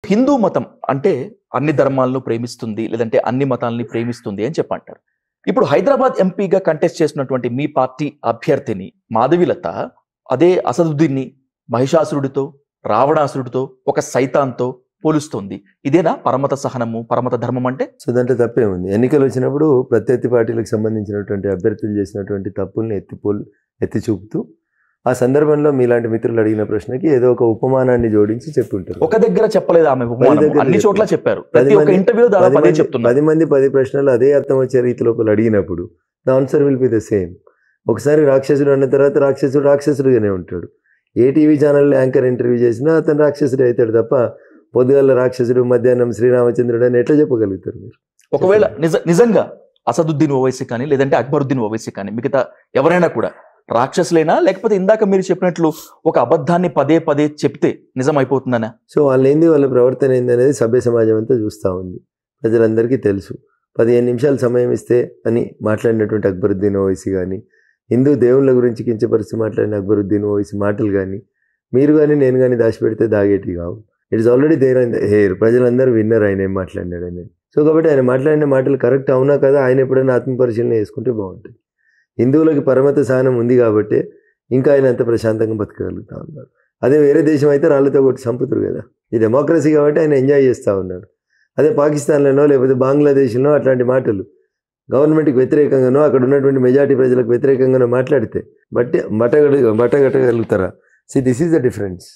హిందూ మతం అంటే అన్ని ధర్మాలను ప్రేమిస్తుంది, లేదంటే అన్ని మతాలని ప్రేమిస్తుంది అని చెప్పంటారు. ఇప్పుడు హైదరాబాద్ ఎంపీగా కంటెస్ట్ చేసినటువంటి మీ పార్టీ అభ్యర్థిని మాధవిలత అదే అసదుద్దీన్ని మహిషాసురుడితో, రావణాసురుడితో, ఒక సైతాన్తో పోలుస్తుంది. ఇదేనా పరమత సహనము, పరమత ధర్మం అంటే? సో దాంట్లో తప్పే ఉంది. ఎన్నికలు వచ్చినప్పుడు ప్రత్యర్థి పార్టీలకు సంబంధించినటువంటి అభ్యర్థులు చేసినటువంటి తప్పుల్ని ఎత్తి చూపుతూ ఆ సందర్భంలో మీలాంటి మిత్రులు అడిగిన ప్రశ్నకి ఏదో ఒక ఉపమానాన్ని జోడించి చెప్పి ఉంటారు. ఒక దగ్గర చెప్పలేదు ఆమె ఉపమానం, అన్ని చోట్ల చెప్పారు. ప్రతి ఒక్క ఇంటర్వ్యూలో దాదాపు అదే చెప్తున్నారు. 10 మంది 10 ప్రశ్నలు అదే అర్థం వచ్చే రీతిలో అడిగినప్పుడు the answer will be the same. ఒకసారి రాక్షసుడు అన్న తర్వాత రాక్షసుడుగానే ఉంటాడు. ఏ టీవీ ఛానల్ యాంకర్ ఇంటర్వ్యూ చేసినా అతను రాక్షసుడు అవుతాడు తప్ప పొద్దుగాల రాక్షసుడు, మధ్యాహ్నం శ్రీరామచంద్రుడు అని ఎట్లా చెప్పగలుగుతారు మీరు? ఒకవేళ నిజంగా అసదుద్దీన్ ఓవైసీ కానీ, లేదంటే అక్బరుద్దీన్ ఓవైసీ కానీ, మిగతా ఎవరైనా కూడా రాక్షసులైనా, లేకపోతే ఇందాక మీరు చెప్పినట్లు ఒక అబద్ధాన్ని పదే పదే చెప్తే నిజం అయిపోతుందనా? సో వాళ్ళ ప్రవర్తన ఏంది అనేది సభ్య సమాజం అంతా చూస్తూ ఉంది. ప్రజలందరికీ తెలుసు. 15 నిమిషాలు సమయం ఇస్తే అని మాట్లాడినటువంటి అక్బరుద్దీన్ ఓవైసీ కానీ, హిందూ దేవుళ్ళ గురించి కించపరిచి మాట్లాడిన అక్బరుద్దీన్ ఓవైసీ మాటలు కానీ, మీరు కానీ నేను కానీ దాచిపెడితే దాగేటి కావు. It's already there in the air. ప్రజలందరూ విన్నర్ ఆయన ఏం మాట్లాడినాడు అనేది. సో కాబట్టి ఆయన మాట్లాడిన మాటలు కరెక్ట్ అవునా కదా, ఆయన ఎప్పుడైనా ఆత్మపరిశీలన చేసుకుంటే బాగుంటుంది. హిందువులకి పరమత సహనం ఉంది కాబట్టి ఇంకా ఆయన అంత ప్రశాంతంగా బతకగలుగుతూ ఉన్నారు. అదే వేరే దేశం అయితే రాళ్ళతో కొట్టి చంపుతారు కదా. ఈ డెమోక్రసీ కాబట్టి ఆయన ఎంజాయ్ చేస్తూ ఉన్నాడు. అదే పాకిస్తాన్లోనో లేకపోతే బంగ్లాదేశ్లో అట్లాంటి మాటలు గవర్నమెంట్కి వ్యతిరేకంగానో, అక్కడ ఉన్నటువంటి మెజారిటీ ప్రజలకు వ్యతిరేకంగానో మాట్లాడితే బట్టగట్టగలుగుతారా? This is the difference.